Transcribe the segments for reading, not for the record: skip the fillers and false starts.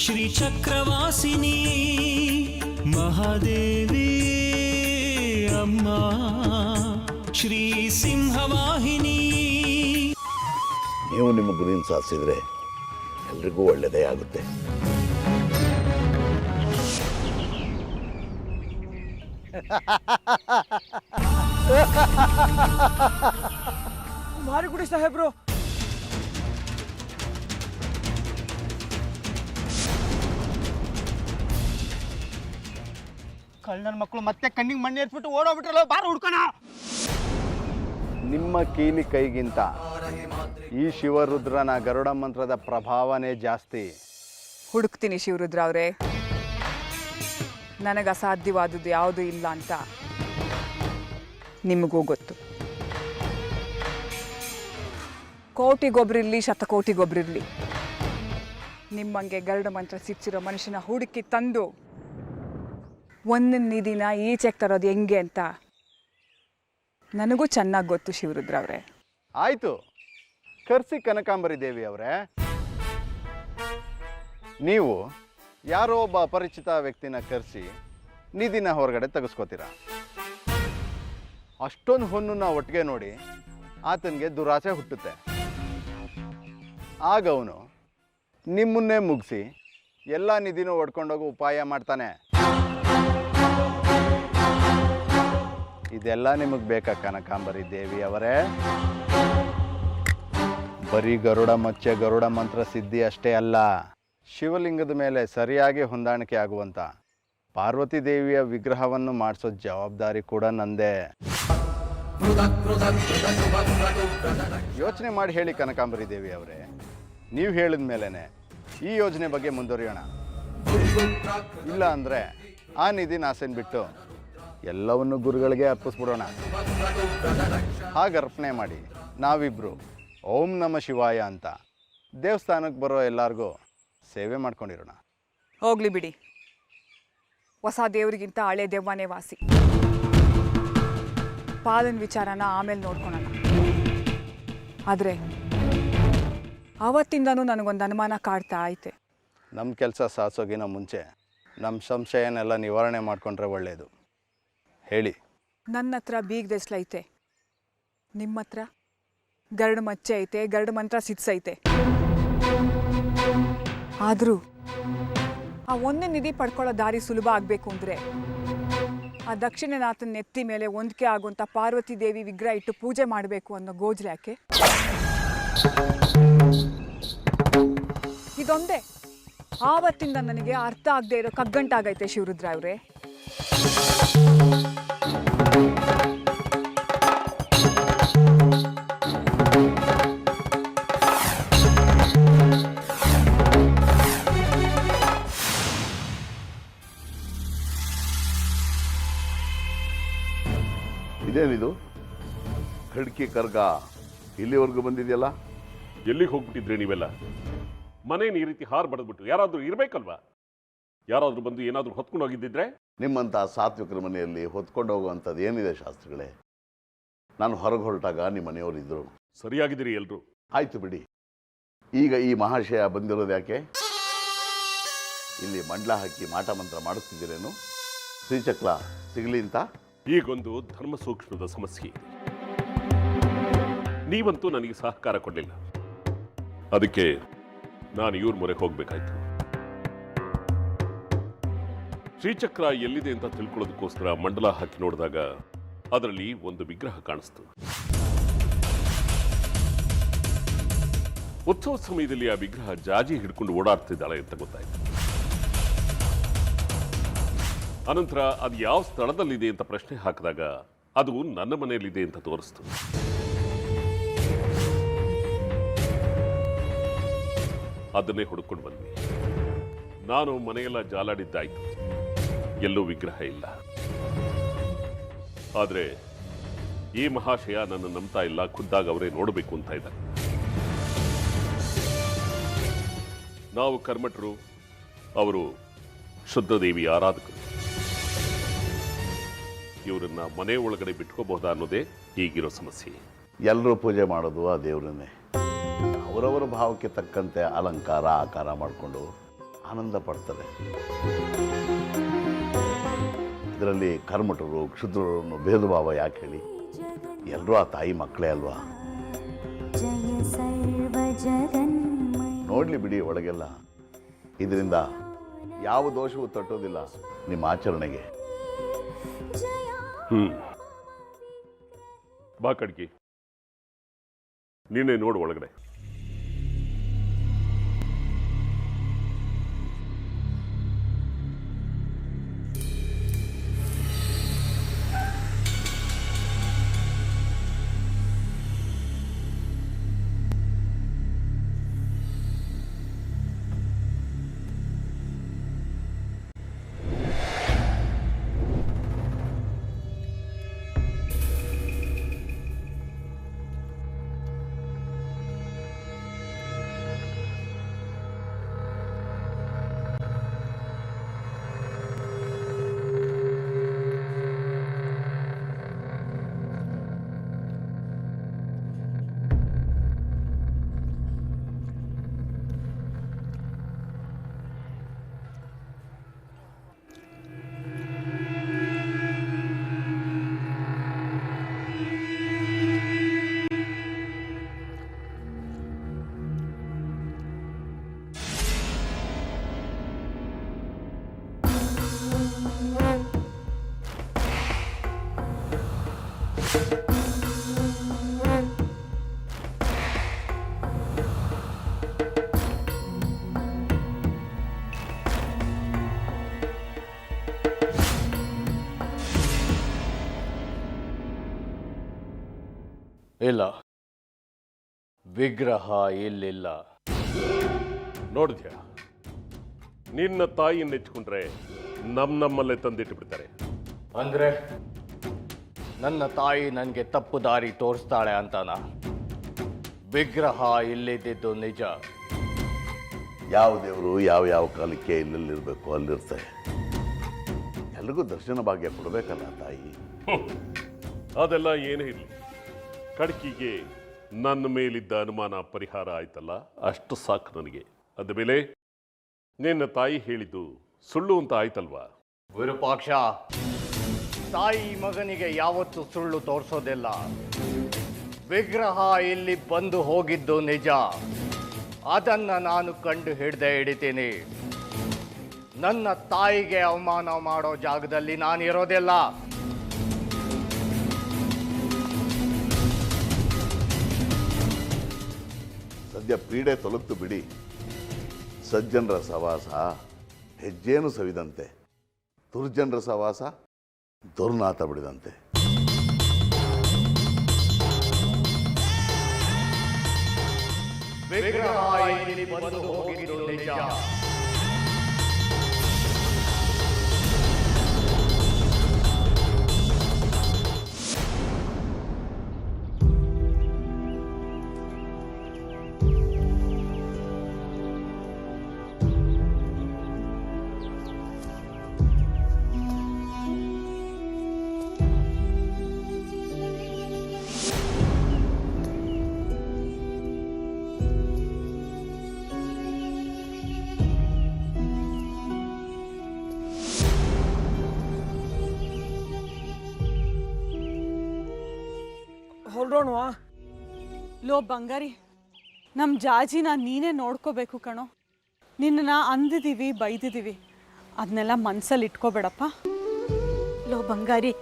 ಶ್ರೀಚಕ್ರವಾಸಿನಿ ಮಹಾದೇವಿ ಅಮ್ಮ ಶ್ರೀ ಸಿಂಹವಾಹಿನಿ. ನೀವು ನಿಮ್ಮ ಗುರಿಯನ್ನು ಸಾಧಿಸಿದ್ರೆ ಎಲ್ರಿಗೂ ಒಳ್ಳೆಯದೇ ಆಗುತ್ತೆ. ಮಾರಿಗುಡಿ ಸಾಹೇಬ್ರು, ಕಳ್ಳನ ಮಕ್ಕಳು ಮತ್ತೆ ಕಣ್ಣಿಗೆ ಮಣ್ಣು ಏರ್ಸ್ಬಿಟ್ಟು ಓಡೋಗ್ಬಿಟ್ರಲ್ಲ, ಬಾರ ಹುಡ್ಕೋಣ. ನಿಮ್ಮ ಕೀಲಿ ಕೈಗಿಂತ ಈ ಶಿವರುದ್ರನ ಗರುಡ ಮಂತ್ರದ ಪ್ರಭಾವನೆ ಜಾಸ್ತಿ. ಹುಡುಕ್ತೀನಿ ಶಿವರುದ್ರ ಅವರೇ, ನನಗೆ ಅಸಾಧ್ಯವಾದದ್ದು ಯಾವುದೂ ಇಲ್ಲ ಅಂತ ನಿಮಗೂ ಗೊತ್ತು. ಕೋಟಿಗೊಬ್ರಿರಲಿ ಶತಕೋಟಿಗೊಬ್ರಿರಲಿ, ನಿಮ್ಮಂಗೆ ಗರುಡ ಮಂತ್ರ ಸಿಕ್ಕಿರೋ ಮನುಷ್ಯನ ಹುಡುಕಿ ತಂದು ಒಂದೊಂದು ನಿಧಿನ ಈಚೆಗೆ ತರೋದು ಹೆಂಗೆ ಅಂತ ನನಗೂ ಚೆನ್ನಾಗಿ ಗೊತ್ತು ಶಿವರುದ್ರ ಅವರೇ. ಆಯಿತು, ಕರ್ಸಿ ಕನಕಾಂಬರಿ ದೇವಿ ಅವರೇ. ನೀವು ಯಾರೋ ಒಬ್ಬ ಅಪರಿಚಿತ ವ್ಯಕ್ತಿನ ಕರೆಸಿ ನಿಧಿನ ಹೊರಗಡೆ ತೆಗೆಸ್ಕೋತೀರ. ಅಷ್ಟೊಂದು ಹೊನ್ನನ್ನ ಒಟ್ಟಿಗೆ ನೋಡಿ ಆತನಿಗೆ ದುರಾಸೆ ಹುಟ್ಟುತ್ತೆ. ಆಗ ಅವನು ನಿಮ್ಮನ್ನೇ ಮುಗಿಸಿ ಎಲ್ಲ ನಿಧಿನೂ ಒಡ್ಕೊಂಡೋಗಿ ಉಪಾಯ ಮಾಡ್ತಾನೆ. ಇದೆಲ್ಲ ನಿಮಗೆ ಬೇಕಾ ಕನಕಾಂಬರಿ ದೇವಿ ಅವರೇ? ಬರೀ ಗರುಡ ಮಚ್ಚೆ ಗರುಡ ಮಂತ್ರ ಸಿದ್ಧಿ ಅಷ್ಟೇ ಅಲ್ಲ, ಶಿವಲಿಂಗದ ಮೇಲೆ ಸರಿಯಾಗಿ ಹೊಂದಾಣಿಕೆ ಆಗುವಂಥ ಪಾರ್ವತಿ ದೇವಿಯ ವಿಗ್ರಹವನ್ನು ಮಾಡಿಸೋ ಜವಾಬ್ದಾರಿ ಕೂಡ ನಂದೇ. ಯೋಚನೆ ಮಾಡಿ ಹೇಳಿ ಕನಕಾಂಬರಿ ದೇವಿ ಅವರೇ. ನೀವು ಹೇಳಿದ ಮೇಲೇನೆ ಈ ಯೋಜನೆ ಬಗ್ಗೆ ಮುಂದುವರಿಯೋಣ. ಇಲ್ಲ ಅಂದರೆ ಆ ನಿಧಿನ ಆಸೆನ ಬಿಟ್ಟು ಎಲ್ಲವನ್ನು ಗುರುಗಳಿಗೆ ಅರ್ಪಿಸ್ಬಿಡೋಣ. ಹಾಗೆ ಅರ್ಪಣೆ ಮಾಡಿ ನಾವಿಬ್ಬರು ಓಂ ನಮ ಶಿವಾಯ ಅಂತ ದೇವಸ್ಥಾನಕ್ಕೆ ಬರೋ ಎಲ್ಲರಿಗೂ ಸೇವೆ ಮಾಡ್ಕೊಂಡಿರೋಣ. ಹೋಗ್ಲಿ ಬಿಡಿ, ಹೊಸ ದೇವ್ರಿಗಿಂತ ಹಳೆ ದೆವ್ವನೇ ವಾಸಿ. ಪಾಲನ್ ವಿಚಾರನ ಆಮೇಲೆ ನೋಡ್ಕೊಳೋಣ. ಆದರೆ ಅವತ್ತಿಂದನೂ ನನಗೊಂದು ಅನುಮಾನ ಕಾಡ್ತಾ ಐತೆ. ನಮ್ಮ ಕೆಲಸ ಸಾಧಿಸೋಗಿನ ಮುಂಚೆ ನಮ್ಮ ಸಂಶಯನೆಲ್ಲ ನಿವಾರಣೆ ಮಾಡಿಕೊಂಡ್ರೆ ಒಳ್ಳೆಯದು. ಹೇಳಿ. ನನ್ನ ಹತ್ರ ಬೀಗದೆಸ್ಲೈತೆ, ನಿಮ್ಮ ಹತ್ರ ಗರುಡ ಮಚ್ಚೆ ಐತೆ, ಗರುಡ ಮಂತ್ರ ಸಿದ್ಸೈತೆ. ಆದರೂ ಆ ಒಂದೇ ನಿಧಿ ಪಡ್ಕೊಳ್ಳೋ ದಾರಿ ಸುಲಭ ಆಗಬೇಕು ಅಂದರೆ ಆ ದಕ್ಷಿಣನಾಥನ ನೆತ್ತಿ ಮೇಲೆ ಹೊಂದಿಕೆ ಆಗುವಂಥ ಪಾರ್ವತಿ ದೇವಿ ವಿಗ್ರಹ ಇಟ್ಟು ಪೂಜೆ ಮಾಡಬೇಕು ಅನ್ನೋ ಗೋಜಲು ಯಾಕೆ? ಇದೊಂದೇ ಆವತ್ತಿಂದ ನನಗೆ ಅರ್ಥ ಆಗದೆ ಇರೋ ಕಗ್ಗಂಟಾಗೈತೆ ಶಿವರುದ್ರ ಅವರೇ. ಇದೇನಿದು ಖಡ್ಕಿ ಕರ್ಗ ಇಲ್ಲಿವರೆಗೂ ಬಂದಿದೆಯಲ್ಲ? ಎಲ್ಲಿಗೆ ಹೋಗ್ಬಿಟ್ಟಿದ್ರಿ ನೀವೆಲ್ಲ? ಮನೇನ ಈ ರೀತಿ ಹಾರು ಬಡದ್ಬಿಟ್ಟು ಯಾರಾದರೂ ಇರಬೇಕಲ್ವಾ? ಯಾರಾದರೂ ಬಂದು ಏನಾದರೂ ಹೊತ್ಕೊಂಡು ಹೋಗಿದ್ದಿದ್ರೆ? ನಿಮ್ಮಂಥ ಸಾತ್ವಿಕರ ಮನೆಯಲ್ಲಿ ಹೊತ್ಕೊಂಡು ಹೋಗುವಂಥದ್ದು ಏನಿದೆ ಶಾಸ್ತ್ರಿಗಳೇ? ನಾನು ಹೊರಗೆ ಹೊರಟಾಗ ನಿಮ್ಮ ಮನೆಯವರಿದ್ದರು. ಸರಿಯಾಗಿದ್ದೀರಿ ಎಲ್ಲರೂ. ಆಯಿತು ಬಿಡಿ. ಈಗ ಈ ಮಹಾಶಯ ಬಂದಿರೋದು ಯಾಕೆ? ಇಲ್ಲಿ ಮಂಡ್ಲ ಹಾಕಿ ಮಾಟ ಮಂತ್ರ ಮಾಡಿಸ್ತಿದ್ದೀರೇನು? ಶ್ರೀಚಕ್ರ ಸಿಗಲಿ ಅಂತ? ಈಗೊಂದು ಧರ್ಮ ಸೂಕ್ಷ್ಮದ ಸಮಸ್ಯೆ ಇದೆ. ನೀವಂತೂ ನನಗೆ ಸಹಕಾರ ಕೊಡಲಿಲ್ಲ, ಅದಕ್ಕೆ ನಾನು ಇವ್ರ ಮೊರೆ ಹೋಗ್ಬೇಕಾಯ್ತು. ಶ್ರೀಚಕ್ರ ಎಲ್ಲಿದೆ ಅಂತ ತಿಳ್ಕೊಳ್ಳೋದಕ್ಕೋಸ್ಕರ ಮಂಡಲ ಹಾಕಿ ನೋಡಿದಾಗ ಅದರಲ್ಲಿ ಒಂದು ವಿಗ್ರಹ ಕಾಣಿಸ್ತು. ಉತ್ಸವ ಸಮಯದಲ್ಲಿ ಆ ವಿಗ್ರಹ ಜಾಜಿ ಹಿಡ್ಕೊಂಡು ಓಡಾಡ್ತಿದ್ದಾಳೆ ಅಂತ ಗೊತ್ತಾಯ್ತು. ಅನಂತರ ಅದು ಯಾವ ಸ್ಥಳದಲ್ಲಿದೆ ಅಂತ ಪ್ರಶ್ನೆ ಹಾಕಿದಾಗ ಅದು ನನ್ನ ಮನೆಯಲ್ಲಿದೆ ಅಂತ ತೋರಿಸ್ತು. ಅದನ್ನೇ ಹುಡುಕೊಂಡು ಬಂದ್ವಿ. ನಾನು ಮನೆಯೆಲ್ಲ ಜಾಲಾಡಿದ್ದಾಯ್ತು, ಎಲ್ಲೂ ವಿಗ್ರಹ ಇಲ್ಲ. ಆದರೆ ಈ ಮಹಾಶಯ ನನ್ನ ನಂಬ್ತಾ ಇಲ್ಲ, ಖುದ್ದಾಗಿ ಅವರೇ ನೋಡಬೇಕು ಅಂತ ಇದ್ದಾರೆ. ನಾವು ಕರ್ಮಠರು, ಅವರು ಶುದ್ಧದೇವಿ ಆರಾಧಕರು. ಇವರನ್ನ ಮನೆ ಒಳಗಡೆ ಬಿಟ್ಕೋಬಹುದಾ ಅನ್ನೋದೇ ಈಗಿರೋ ಸಮಸ್ಯೆ. ಎಲ್ಲರೂ ಪೂಜೆ ಮಾಡೋದು ಆ ದೇವರನ್ನೇ. ಅವರವರ ಭಾವಕ್ಕೆ ತಕ್ಕಂತೆ ಅಲಂಕಾರ ಆಕಾರ ಮಾಡಿಕೊಂಡು ಆನಂದ ಪಡ್ತಾರೆ. ಇದರಲ್ಲಿ ಕರ್ಮಠರು ಕ್ಷುದ್ರರು ಅನ್ನೋ ಭೇದ ಭಾವ ಯಾಕೆ ಹೇಳಿ? ಎಲ್ಲರೂ ಆ ತಾಯಿ ಮಕ್ಕಳೇ ಅಲ್ವಾ? ನೋಡ್ಲಿ ಬಿಡಿ ಒಳಗೆಲ್ಲ. ಇದರಿಂದ ಯಾವ ದೋಷವೂ ತಟ್ಟೋದಿಲ್ಲ ನಿಮ್ಮ ಆಚರಣೆಗೆ. ಬಾ ಕಡ್ಗಿ, ನೀನೇ ನೋಡು ಒಳಗಡೆ. ಇಲ್ಲ, ವಿಗ್ರಹ ಇಲ್ಲಿಲ್ಲ. ನೋಡಿದ್ಯಾ, ನಿನ್ನ ತಾಯಿ ನೆಚ್ಕೊಂಡ್ರೆ ನಮ್ಮಲ್ಲೇ ತಂದಿಟ್ಟು ಬಿಡ್ತಾರೆ. ಅಂದ್ರೆ ನನ್ನ ತಾಯಿ ನನಗೆ ತಪ್ಪು ದಾರಿ ತೋರಿಸ್ತಾಳೆ ಅಂತಾನ? ವಿಗ್ರಹ ಇಲ್ಲಿದ್ದು ನಿಜ. ಯಾವ ದೇವರು ಯಾವ ಕಾಲಕ್ಕೆ ಇಲ್ಲಿರಬೇಕು ಅಲ್ಲಿರ್ತಾರೆ. ಎಲ್ರಿಗೂ ದರ್ಶನ ಭಾಗ್ಯ ಕೊಡಬೇಕಲ್ಲ ತಾಯಿ. ಅದೆಲ್ಲ ಏನೇ ಇರಲಿ, ಕಡ್ಕಿಗೆ ನನ್ನ ಮೇಲಿದ್ದ ಅನುಮಾನ ಪರಿಹಾರ ಆಯ್ತಲ್ಲ, ಅಷ್ಟು ಸಾಕು ನನಗೆ. ಅದ ಮೇಲೆ ನಿನ್ನ ತಾಯಿ ಹೇಳಿದ್ದು ಸುಳ್ಳು ಅಂತ ಆಯ್ತಲ್ವಾ? ವಿರೂಪಾಕ್ಷ, ತಾಯಿ ಮಗನಿಗೆ ಯಾವತ್ತೂ ಸುಳ್ಳು ತೋರಿಸೋದಿಲ್ಲ. ವಿಗ್ರಹ ಇಲ್ಲಿ ಬಂದು ಹೋಗಿದ್ದು ನಿಜ. ಅದನ್ನ ನಾನು ಕಂಡು ಹಿಡಿತೀನಿ. ನನ್ನ ತಾಯಿಗೆ ಅವಮಾನ ಮಾಡೋ ಜಾಗದಲ್ಲಿ ನಾನಿರೋದಿಲ್ಲ. ಸದ್ಯ ಪೀಡೆ ತೊಲಗ್ತು ಬಿಡಿ. ಸಜ್ಜನರ ಸವಾಸ ಹೆಜ್ಜೇನು ಸವಿದಂತೆ, ದುರ್ಜನರ ಸವಾಸ ದುರ್ನಾತ ಬಿಡಿದಂತೆ. ವಿಗ್ರಹ ಇಲ್ಲಿ ಬಂದು ಹೋಗಿದ್ದು ನಿಜ. ಹೊರಡೋಣವಾ? ಲೋ ಬಂಗಾರಿ, ನಮ್ಮ ಜಾಜಿನ ನೀನೇ ನೋಡ್ಕೋಬೇಕು ಕಣೋ. ನಿನ್ನ ಅಂದಿದ್ದೀವಿ, ಬೈದಿದ್ದೀವಿ, ಅದನ್ನೆಲ್ಲ ಮನ್ಸಲ್ಲಿ ಇಟ್ಕೋಬೇಡಪ್ಪ. ಲೋ ಬಂಗಾರಿ,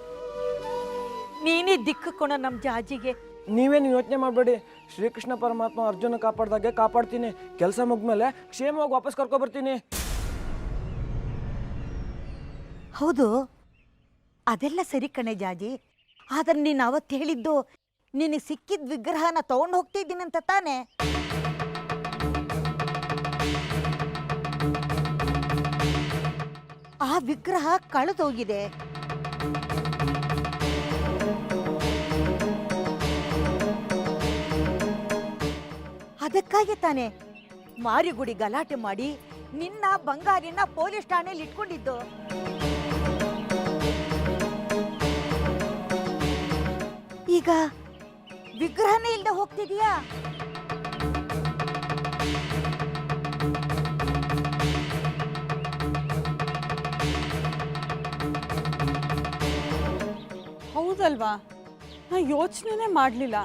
ನೀನೇ ದಿಕ್ಕು ಕೊಣ ನಮ್ಮ ಜಾಜಿಗೆ. ನೀವೇನು ಯೋಚನೆ ಮಾಡಬೇಡಿ. ಶ್ರೀಕೃಷ್ಣ ಪರಮಾತ್ಮ ಅರ್ಜುನ ಕಾಪಾಡ್ದಾಗೆ ಕಾಪಾಡ್ತೀನಿ. ಕೆಲಸ ಮುಗ್ಮೇಲೆ ಕ್ಷೇಮವಾಗಿ ವಾಪಸ್ ಕರ್ಕೊಬರ್ತೀನಿ. ಹೌದು, ಅದೆಲ್ಲ ಸರಿ ಕಣೆ ಜಾಜಿ. ಆದ್ರೆ ನೀನು ಅವತ್ತು ಹೇಳಿದ್ದು ನಿನಗೆ ಸಿಕ್ಕಿದ ವಿಗ್ರಹನ ತಗೊಂಡು ಹೋಗ್ತಿದ್ದೀನಂತ ತಾನೆ? ಆ ವಿಗ್ರಹ ಕಳೆದೋಗಿದೆ. ಅದಕ್ಕಾಗಿ ತಾನೆ ಮಾರಿಗುಡಿ ಗಲಾಟೆ ಮಾಡಿ ನಿನ್ನ ಬಂಗಾರಿನ ಪೊಲೀಸ್ ಠಾಣೆಯಲ್ಲಿ ಇಟ್ಕೊಂಡಿದ್ದು. ಈಗ ವಿಗ್ರಹನೇ ಇಲ್ಲದೆ ಹೋಗ್ತಿದೀಯಾ? ಹೌದಲ್ವಾ? ನಾ ಯೋಚನೆನೇ ಮಾಡಲಿಲ್ಲ.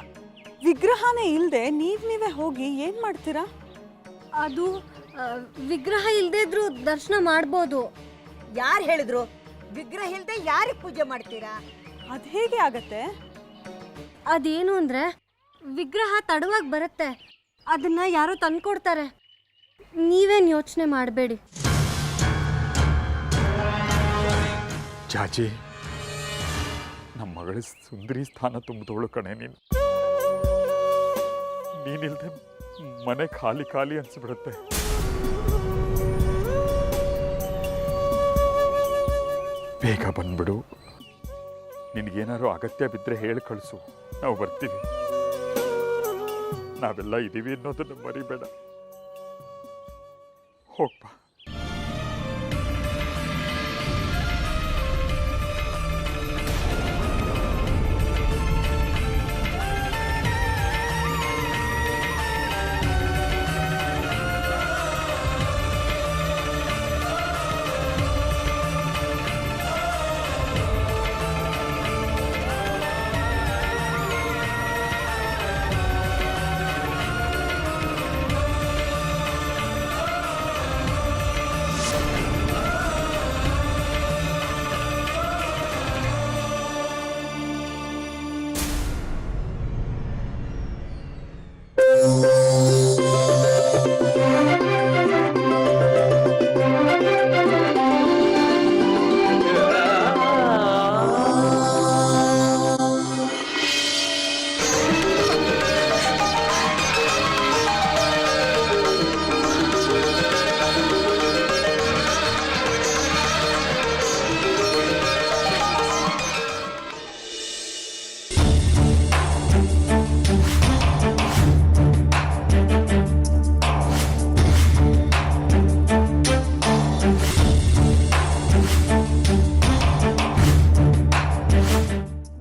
ವಿಗ್ರಹನೇ ಇಲ್ಲದೆ ನೀವೇ ಹೋಗಿ ಏನು ಮಾಡ್ತೀರಾ? ಅದು ವಿಗ್ರಹ ಇಲ್ಲದೇ ಇದ್ರೂ ದರ್ಶನ ಮಾಡ್ಬೋದು. ಯಾರು ಹೇಳಿದ್ರು ವಿಗ್ರಹ ಇಲ್ಲದೆ ಯಾರಿಗೆ ಪೂಜೆ ಮಾಡ್ತೀರಾ? ಅದು ಹೇಗೆ ಆಗತ್ತೆ? ಅದೇನು ಅಂದರೆ ವಿಗ್ರಹ ತಡವಾಗಿ ಬರುತ್ತೆ, ಅದನ್ನ ಯಾರೋ ತಂದ್ಕೊಡ್ತಾರೆ. ನೀವೇನು ಯೋಚನೆ ಮಾಡಬೇಡಿ. ಚಾಚಿ, ನಮ್ಮ ಮಗಳ ಸುಂದರಿ ಸ್ಥಾನ ತುಂಬಿದವಳು ಕಣೆ ನೀನು. ನೀನಿಲ್ದೆ ಮನೆ ಖಾಲಿ ಖಾಲಿ ಅನ್ಸ್ಬಿಡುತ್ತೆ. ಬೇಗ ಬಂದ್ಬಿಡು. ನಿನಗೇನಾದ್ರು ಅಗತ್ಯ ಬಿದ್ದರೆ ಹೇಳಿ ಕಳಿಸು, ನಾವು ಬರ್ತೀವಿ. ನಾವೆಲ್ಲ ಇದ್ದೀವಿ ಅನ್ನೋದನ್ನು ಮರಿಬೇಡ. ಹೋಗ್ಬಾ.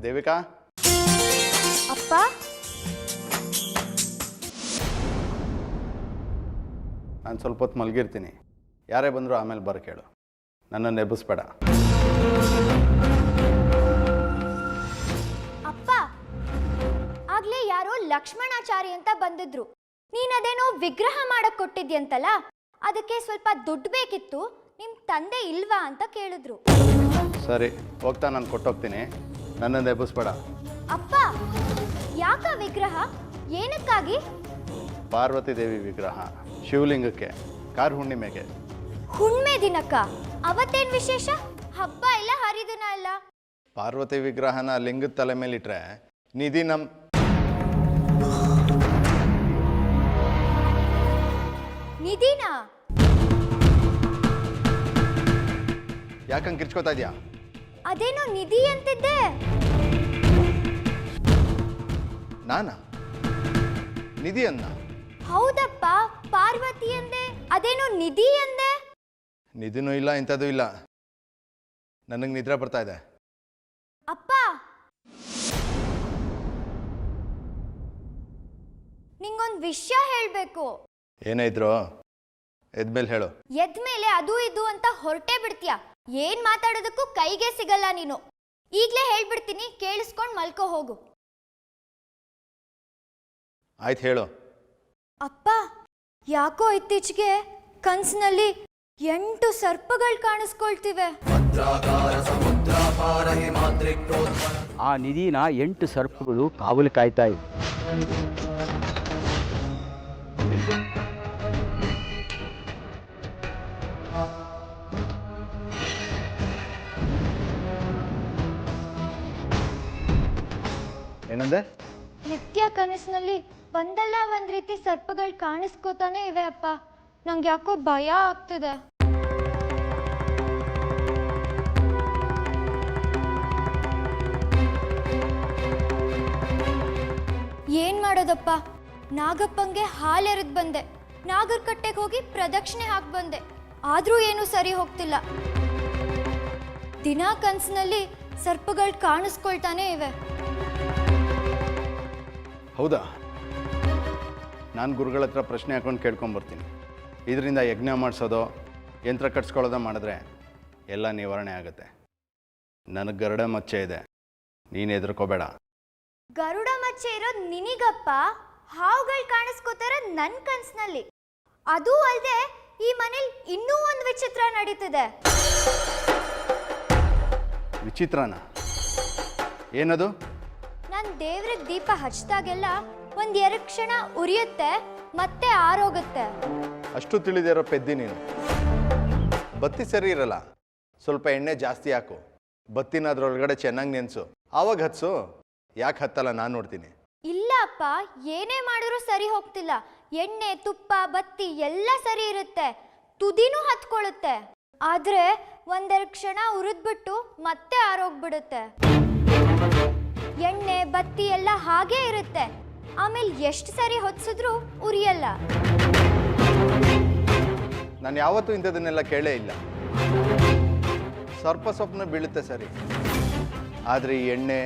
ದೇವಿಕಾ, ಅಪ್ಪ, ನಾನು ಸ್ವಲ್ಪ ಹೊತ್ತು ಮಲಗಿರ್ತೀನಿ. ಯಾರೇ ಬಂದರೂ ಆಮೇಲೆ ಬರ ಕೇಳು, ನನ್ನನ್ನು ಎಬ್ಬಿಸ್ಬೇಡ. ಅಪ್ಪ, ಆಗ್ಲೇ ಯಾರೋ ಲಕ್ಷ್ಮಣಾಚಾರಿ ಅಂತ ಬಂದಿದ್ರು. ನೀನದೇನೋ ವಿಗ್ರಹ ಮಾಡಕ್ ಕೊಟ್ಟಿದ್ಯಂತಲ್ಲ, ಅದಕ್ಕೆ ಸ್ವಲ್ಪ ದುಡ್ಡು ಬೇಕಿತ್ತು. ನಿಮ್ ತಂದೆ ಇಲ್ವಾ ಅಂತ ಕೇಳಿದ್ರು. ಸರಿ, ಹೋಗ್ತಾ ನಾನು ಕೊಟ್ಟೋಗ್ತೀನಿ, ನನ್ನನ್ನು ಎಬ್ಬಿಸ್ಬೇಡ. ಅಪ್ಪ, ಯಾಕ ವಿಗ್ರಹ? ಏನಕ್ಕಾಗಿ? ಪಾರ್ವತಿ ದೇವಿ ವಿಗ್ರಹ, ಶಿವಲಿಂಗಕ್ಕೆ, ಕಾರ್ ಹುಣ್ಣಿಮೆಗೆ. ಹುಣ್ಮೆ ದಿನಕ್ಕ? ಅವತ್ತೇನ್ ವಿಶೇಷ? ಹಬ್ಬ ಇಲ್ಲ, ಹರಿದಿನ ಇಲ್ಲ. ಪಾರ್ವತಿ ವಿಗ್ರಹನ ಲಿಂಗದ ತಲೆ ಮೇಲಿಟ್ರೆ ನಿಧಿ ನಿಧಿನಾ? ಯಾಕಂಗೆ ಕಿರ್ಚ್ಕೋತಾ ಇದೆಯಾ? ಅದೇನೋ ನಿಧಿ ಅಂತಿದ್ದೆ. ನಾನಾ? ನಿಧಿ ಅನ್ನ? ಹೌದಪ್ಪ, ಪಾರ್ವತಿ ಅಂದೆ, ಅದೇನೋ ನಿಧಿ ಅಂದೆ. ನಿಧಿನೂ ಇಲ್ಲ, ಇಂಥದ್ದು ಇಲ್ಲ. ನನಗೆ ನಿದ್ರೆ ಬರ್ತಾ ಇದೆ. ಅಪ್ಪ, ನಿಂಗೊಂದು ವಿಷಯ ಹೇಳ್ಬೇಕು. ಏನೇ ಇದ್ರು ಎದ್ಮೇಲೆ ಹೇಳು. ಎದ್ಮೇಲೆ ಅದು ಇದು ಅಂತ ಹೊರಟೇ ಬಿಡ್ತೀಯ. ಏನ್ ಮಾತಾಡೋದಕ್ಕೂ ಕೈಗೆ ಸಿಗಲ್ಲ ನೀನು. ಈಗ್ಲೇ ಹೇಳ್ಬಿಡ್ತೀನಿ, ಕೇಳಿಸ್ಕೊಂಡ್ ಮಲ್ಕೋ ಹೋಗು. ಆಯ್ತು, ಹೇಳು. ಅಪ್ಪ, ಯಾಕೋ ಇತ್ತೀಚೆಗೆ ಕನ್ಸಿನಲ್ಲಿ 8 ಸರ್ಪಗಳು ಕಾಣಿಸ್ಕೊಳ್ತಿವೆ. ಆ ನಿಧಿನ 8 ಸರ್ಪಗಳು ಕಾವಲು ಕಾಯ್ತಾ ಇವೆ. ಏನಂದೆ? ನಿತ್ಯ ಕನಸಿನಲ್ಲಿ ಒಂದಲ್ಲ ಒಂದ್ ರೀತಿ ಸರ್ಪಗಳು ಕಾಣಿಸ್ಕೋತಾನೆ ಇವೆ ಅಪ್ಪ. ನಂಗೆ ಯಾಕೋ ಭಯ ಆಗ್ತಿದೆ. ಏನ್ ಮಾಡೋದಪ್ಪ? ನಾಗಪ್ಪಂಗೆ ಹಾಲೆರೆದ್ ಬಂದೆ, ನಾಗರ್ ಕಟ್ಟೆಗೆ ಹೋಗಿ ಪ್ರದಕ್ಷಿಣೆ ಹಾಕಿ ಬಂದೆ, ಆದ್ರೂ ಏನು ಸರಿ ಹೋಗ್ತಿಲ್ಲ. ದಿನಾ ಕನ್ಸಿನಲ್ಲಿ ಸರ್ಪಗಳು ಕಾಣಿಸ್ಕೊಳ್ತಾನೆ ಇವೆ. ಹೌದಾ? ನಾನು ಗುರುಗಳ ಹತ್ರ ಪ್ರಶ್ನೆ ಹಾಕೊಂಡು ಕೇಳ್ಕೊಂಬರ್ತೀನಿ. ಇದರಿಂದ ಯಜ್ಞ ಮಾಡಿಸೋದು, ಯಂತ್ರ ಕಟ್ಸ್ಕೊಳ್ಳೋದೋ ಮಾಡಿದ್ರೆ ಎಲ್ಲ ನಿವಾರಣೆ ಆಗುತ್ತೆ. ನನಗೆ ಗರುಡ ಮಚ್ಚೆ ಇದೆ, ನೀನು ಹೆದರ್ಕೋಬೇಡ. ಗರುಡ ಮಚ್ಚೆ ಇರೋದು ನಿನಿಗಪ್ಪ, ಹಾವುಗಳು ಕಾಣಿಸ್ಕೋತಾರ ನನ್ನ ಕನ್ಸಿನಲ್ಲಿ. ಅದೂ ಅಲ್ಲದೆ ಈ ಮನೇಲಿ ಇನ್ನೂ ಒಂದು ವಿಚಿತ್ರ ನಡೀತಿದೆ. ವಿಚಿತ್ರನ? ಏನದು? ನಾನು ದೇವ್ರಿಗೆ ದೀಪ ಹಚ್ಚಿದಾಗೆಲ್ಲ ಒಂದೆರಡು ಕ್ಷಣ ಉರಿಯುತ್ತೆ, ಮತ್ತೆ ಆರೋಗುತ್ತೆ. ಅಷ್ಟು ತಿಳಿದಿರೋ ಪೆದ್ದಿ ನೀನು. ಬತ್ತಿ ಸರಿ ಇರಲ್ಲ, ಸ್ವಲ್ಪ ಎಣ್ಣೆ ಜಾಸ್ತಿ ಹಾಕು, ಬತ್ತಿನ ಅದ್ರೊಳಗಡೆ ಚೆನ್ನಾಗಿ ನೆನೆಸು, ಆವಾಗ ಹತ್ಸು. ಯಾಕೆ ಹತ್ತಲ್ಲ ನಾನು ನೋಡ್ತೀನಿ. ಇಲ್ಲ ಅಪ್ಪ, ಏನೇ ಮಾಡಿದ್ರು ಸರಿ ಹೋಗ್ತಿಲ್ಲ. ಎಣ್ಣೆ, ತುಪ್ಪ, ಬತ್ತಿ ಎಲ್ಲ ಸರಿ ಇರುತ್ತೆ, ತುದಿನೂ ಹತ್ಕೊಳ್ಳುತ್ತೆ. ಆದ್ರೆ ಒಂದೆರಡು ಕ್ಷಣ ಉರಿದ್ಬಿಟ್ಟು ಮತ್ತೆ ಆರೋಗ್ಬಿಡುತ್ತೆ. ಎಣ್ಣೆ ಬತ್ತಿ ಎಲ್ಲ ಹಾಗೇ ಇರುತ್ತೆ, ಆಮೇಲೆ ಎಷ್ಟು ಸರಿ ಹೊತ್ಸಿದ್ರು ಉರಿಯಲ್ಲ. ನಾನು ಯಾವತ್ತೂ ಇಂಥದನ್ನೆಲ್ಲ ಕೇಳೇ ಇಲ್ಲ. ಸ್ವಲ್ಪ ಸ್ವಪ್ನ ಬೀಳುತ್ತೆ ಸರಿ, ಆದರೆ ಈ ಎಣ್ಣೆ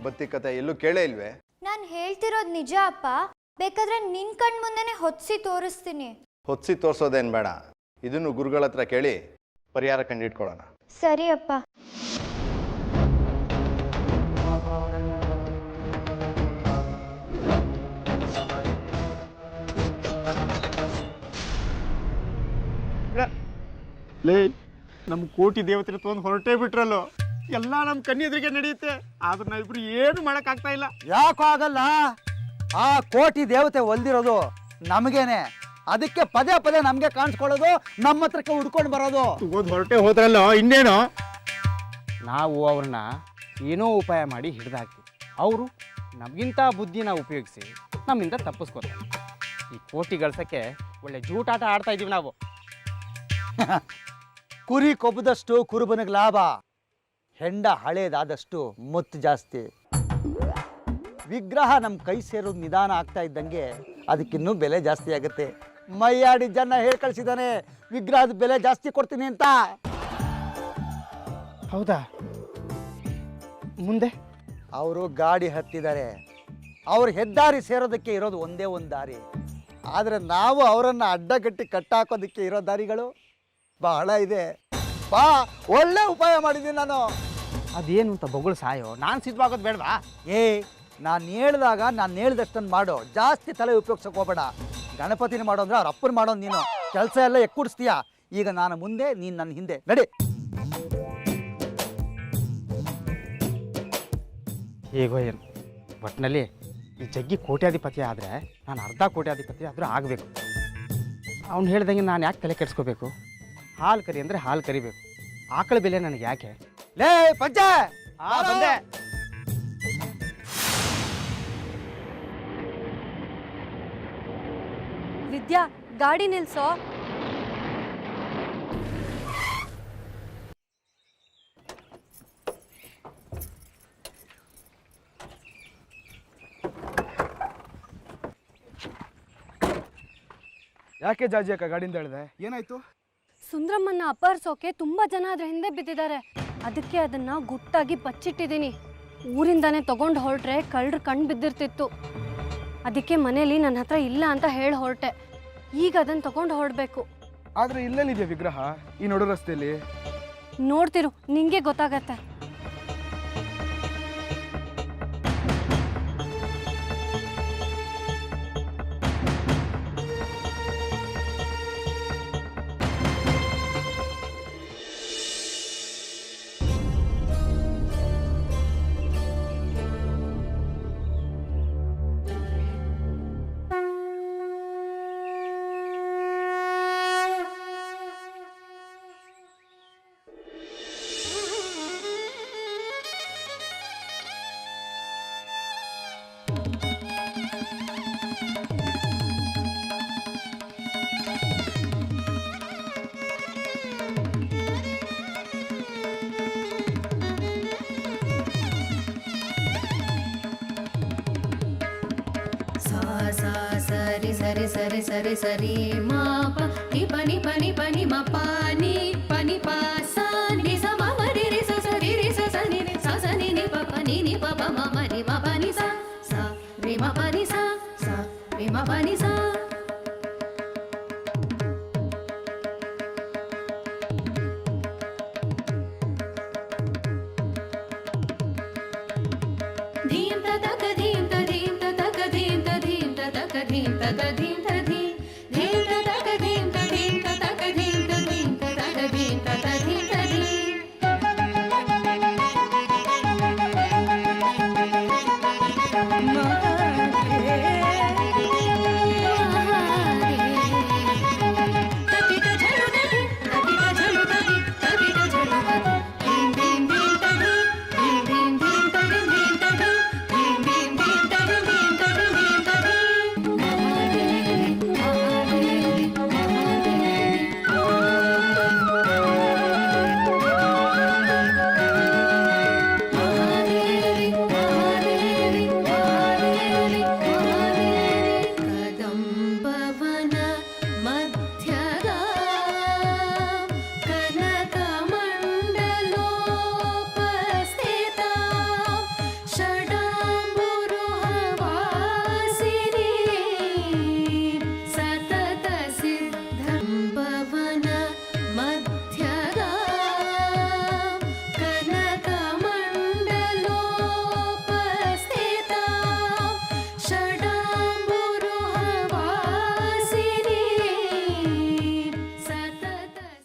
ಬತ್ತಿ ಕತೆ ಎಲ್ಲೂ ಕೇಳೇ ಇಲ್ವೇ? ನಾನು ಹೇಳ್ತಿರೋದು ನಿಜ ಅಪ್ಪ, ಬೇಕಾದ್ರೆ ನಿನ್ ಕಣ್ ಮುಂದೆನೆ ಹೊತ್ಸಿ ತೋರಿಸ್ತೀನಿ. ಹೊತ್ಸಿ ತೋರಿಸೋದೇನು ಬೇಡ, ಇದನ್ನು ಗುರುಗಳ ಹತ್ರ ಕೇಳಿ ಪರಿಹಾರ ಕಂಡಿಟ್ಕೊಳ್ಳೋಣ. ಸರಿ ಅಪ್ಪ. ಲೇ, ನಮ್ಮ ಕೋಟಿ ದೇವತೆ ತೊಗೊಂಡು ಹೊರಟೇ ಬಿಟ್ರಲ್ಲೋ. ಎಲ್ಲ ನಮ್ಮ ಕಣ್ಣೆದುರಿಗೆ ನಡೆಯುತ್ತೆ, ಆದ್ರೆ ನಾವಿಬ್ರು ಏನು ಮಾಡೋಕ್ಕಾಗ್ತಾ ಇಲ್ಲ. ಯಾಕೋ ಆಗಲ್ಲ? ಆ ಕೋಟಿ ದೇವತೆ ಒಲ್ದಿರೋದು ನಮಗೇನೆ, ಅದಕ್ಕೆ ಪದೇ ಪದೇ ನಮಗೆ ಕಾಣಿಸ್ಕೊಳ್ಳೋದು, ನಮ್ಮ ಹತ್ರಕ್ಕೆ ಹುಡ್ಕೊಂಡು ಬರೋದು. ತಗೊಂಡು ಹೊರಟೆ ಹೋದ್ರಲ್ಲೋ, ಇನ್ನೇನು? ನಾವು ಅವ್ರನ್ನ ಏನೋ ಉಪಾಯ ಮಾಡಿ ಹಿಡ್ದಾಕ್ತೀವಿ, ಅವರು ನಮಗಿಂತ ಬುದ್ಧಿನ ಉಪಯೋಗಿಸಿ ನಮ್ಮಿಂದ ತಪ್ಪಿಸ್ಕೋತಾರೆ. ಈ ಕೋಟಿ ಗಳಿಸೋಕ್ಕೆ ಒಳ್ಳೆ ಜೂಟಾಟ ಆಡ್ತಾ ಇದ್ದೀವಿ ನಾವು. ಕುರಿ ಕೊಬ್ಬದಷ್ಟು ಕುರುಬನಿಗೆ ಲಾಭ, ಹೆಂಡ ಹಳೇದಾದಷ್ಟು ಮುತ್ತು ಜಾಸ್ತಿ. ವಿಗ್ರಹ ನಮ್ಮ ಕೈ ಸೇರೋದು ನಿಧಾನ ಆಗ್ತಾ ಇದ್ದಂಗೆ ಅದಕ್ಕಿನ್ನೂ ಬೆಲೆ ಜಾಸ್ತಿ ಆಗುತ್ತೆ. ಮೈಯಾಡಿ ಜನ ಹೇಳಿ ಕಳಿಸಿದ್ದಾನೆ ವಿಗ್ರಹದ ಬೆಲೆ ಜಾಸ್ತಿ ಕೊಡ್ತೀನಿ ಅಂತ. ಹೌದಾ? ಮುಂದೆ ಅವರು ಗಾಡಿ ಹತ್ತಿದ್ದಾರೆ, ಅವ್ರು ಹೆದ್ದಾರಿ ಸೇರೋದಕ್ಕೆ ಇರೋದು ಒಂದೇ ಒಂದು ದಾರಿ. ಆದರೆ ನಾವು ಅವರನ್ನು ಅಡ್ಡಗಟ್ಟಿ ಕಟ್ಟಾಕೋದಕ್ಕೆ ಇರೋ ದಾರಿಗಳು ಬಹಳ ಇದೆ. ಬಾ, ಒಳ್ಳೆ ಉಪಾಯ ಮಾಡಿದ್ದೀನಿ ನಾನು. ಅದೇನು ಅಂತ ಬೊಗಳು ಸಾಯೋ, ನಾನು ಸಿದ್ಧವಾಗೋದು ಬೇಡವಾ? ನಾನು ಹೇಳ್ದಾಗ ನಾನು ಹೇಳಿದಷ್ಟನ್ನು ಮಾಡೋ, ಜಾಸ್ತಿ ತಲೆ ಉಪಯೋಗಿಸೋಕೆ ಹೋಗಬೇಡ. ಗಣಪತಿನ ಮಾಡೋ ಅಂದ್ರೆ ಅವ್ರ ಅಪ್ಪನ ಮಾಡೋದು ನೀನು, ಕೆಲಸ ಎಲ್ಲ ಎಕ್ಕುಡಿಸ್ತೀಯ. ಈಗ ನಾನು ಮುಂದೆ, ನೀನು ನನ್ನ ಹಿಂದೆ, ನಡಿ. ಹೇಗೋ ಏನು, ಒಟ್ಟಿನಲ್ಲಿ ಈ ಜಗ್ಗಿ ಕೋಟ್ಯಾಧಿಪತಿ ಆದರೆ ನಾನು ಅರ್ಧ ಕೋಟ್ಯಾಧಿಪತಿ ಆದರೂ ಆಗಬೇಕು. ಅವ್ನು ಹೇಳ್ದಂಗೆ ನಾನು ಯಾಕೆ ತಲೆ ಕೆಡಿಸ್ಕೋಬೇಕು? ಹಾಲು ಕರಿ ಅಂದರೆ ಹಾಲು ಕರಿಬೇಕು, ಆಕಳ ಬೆಲೆ ನನಗೆ ಯಾಕೆ? ಲೇ ಪಂಚ, ಬಂದೆ. ವಿದ್ಯಾ, ಗಾಡಿ ನಿಲ್ಸೋ. ಯಾಕೆ ಜಾಜಿ ಅಕ್ಕ ಗಾಡಿಯಿಂದ ಹೇಳಿದೆ? ಏನಾಯ್ತು? ಸುಂದ್ರಮ್ಮನ್ನ ಅಪಹರಿಸೋಕೆ ತುಂಬಾ ಜನ ಅದ್ರ ಹಿಂದೆ ಬಿದ್ದಿದ್ದಾರೆ. ಅದಕ್ಕೆ ಅದನ್ನ ಗುಟ್ಟಾಗಿ ಬಚ್ಚಿಟ್ಟಿದ್ದೀನಿ. ಊರಿಂದಾನೆ ತಗೊಂಡು ಹೊರಟ್ರೆ ಕಳ್ಳರು ಕಣ್ಣು ಬಿದ್ದಿರ್ತಿತ್ತು. ಅದಕ್ಕೆ ಮನೇಲಿ ನನ್ನ ಹತ್ರ ಇಲ್ಲ ಅಂತ ಹೇಳಿ ಹೊರಟೆ. ಈಗ ಅದನ್ನ ತಗೊಂಡು ಹೊರಡ್ಬೇಕು. ಆದ್ರೆ ಇಲ್ಲೆಲ್ಲಿದೆ ವಿಗ್ರಹ? ಈ ನಡು ರಸ್ತೆಯಲ್ಲಿ. ನೋಡ್ತಿರು, ನಿಂಗೆ ಗೊತ್ತಾಗತ್ತೆ. సరి సరి సరి సరి మా ప ని పని పని పని మా పాని పని పా సా ని స మ మ రి రి స స రి రి స స ని స స ని ని ప ప ని ని ప ప మ మ రి మ ప ని స స రి మ ప ని స స రి మ ప ని స. ಧೀಂ ತದ ಧೀಂ ತ ಧೀಂ